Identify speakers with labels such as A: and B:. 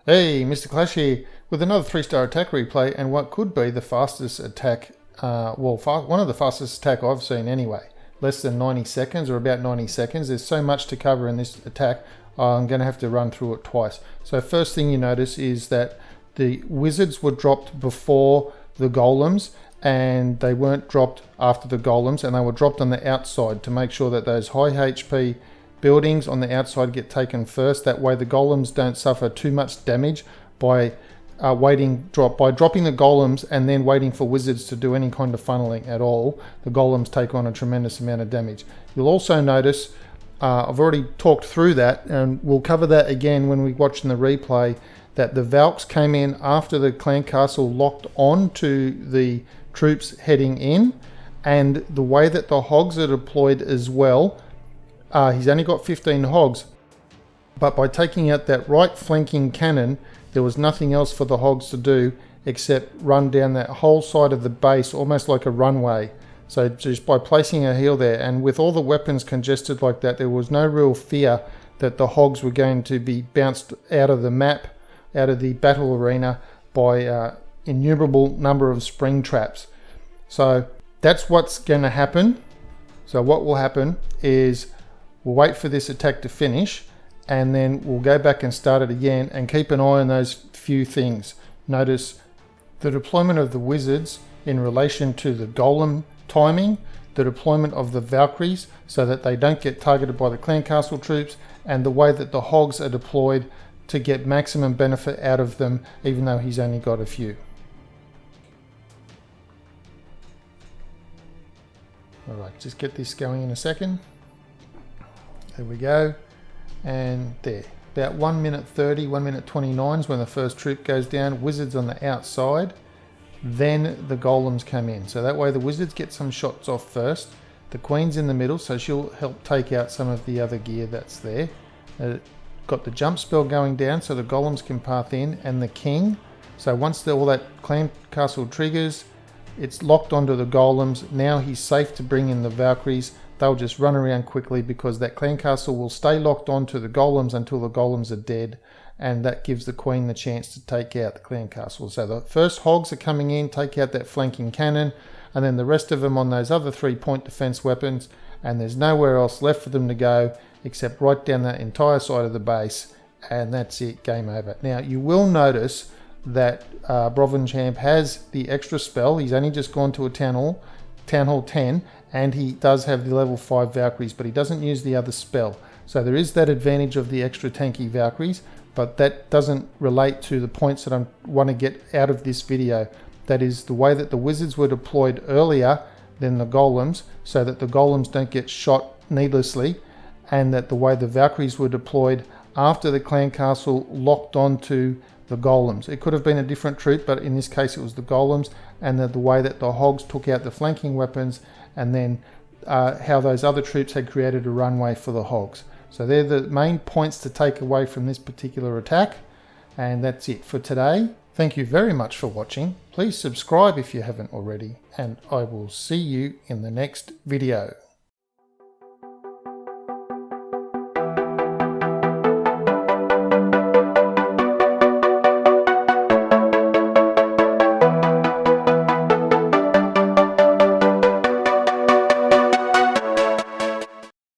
A: Hey, Mr. Clash here with another 3-star attack replay and what could be the fastest attack, one of the fastest attack I've seen anyway. Less than 90 seconds or about 90 seconds. There's so much to cover in this attack, I'm going to have to run through it twice. So first thing you notice is that the wizards were dropped before the golems and they weren't dropped after the golems, and they were dropped on the outside to make sure that those high HP buildings on the outside get taken first. That way the golems don't suffer too much damage by dropping the golems and then waiting for wizards to do any kind of funneling at all. The golems take on a tremendous amount of damage. You'll also notice, I've already talked through that and we'll cover that again when we're watching the replay, that the Valks came in after the clan castle locked on to the troops heading in, and the way that the hogs are deployed as well. He's only got 15 hogs, but by taking out that right flanking cannon, there was nothing else for the hogs to do except run down that whole side of the base, almost like a runway. So just by placing a heel there, and with all the weapons congested like that, there was no real fear that the hogs were going to be bounced out of the map, out of the battle arena by innumerable number of spring traps. So that's what's going to happen. So what will happen is we'll wait for this attack to finish, and then we'll go back and start it again and keep an eye on those few things. Notice the deployment of the wizards in relation to the golem timing, the deployment of the Valkyries so that they don't get targeted by the clan castle troops, and the way that the hogs are deployed to get maximum benefit out of them, even though he's only got a few. Alright, just get this going in a second. There we go, and there. About 1 minute 30, 1 minute 29 is when the first troop goes down. Wizards on the outside, then the golems come in. So that way the wizards get some shots off first. The queen's in the middle, so she'll help take out some of the other gear that's there. Got the jump spell going down so the golems can path in, and the king. So once all that clan castle triggers, it's locked onto the golems. Now he's safe to bring in the Valkyries. They'll just run around quickly because that clan castle will stay locked onto the golems until the golems are dead, and that gives the queen the chance to take out the clan castle. So the first hogs are coming in, take out that flanking cannon, and then the rest of them on those other 3-point defense weapons, and there's nowhere else left for them to go except right down that entire side of the base, and that's it, game over. Now you will notice that Brovanchamp has the extra spell. He's only just gone to a Town Hall 10, and he does have the level 5 Valkyries, but he doesn't use the other spell. So there is that advantage of the extra tanky Valkyries, but that doesn't relate to the points that I want to get out of this video. That is the way that the wizards were deployed earlier than the golems, so that the golems don't get shot needlessly, and that the way the Valkyries were deployed after the clan castle locked onto the golems. It could have been a different troop, but in this case it was the golems, and the way that the hogs took out the flanking weapons, and then how those other troops had created a runway for the hogs. So they're the main points to take away from this particular attack, and that's it for today. Thank you very much for watching. Please subscribe if you haven't already, and I will see you in the next video.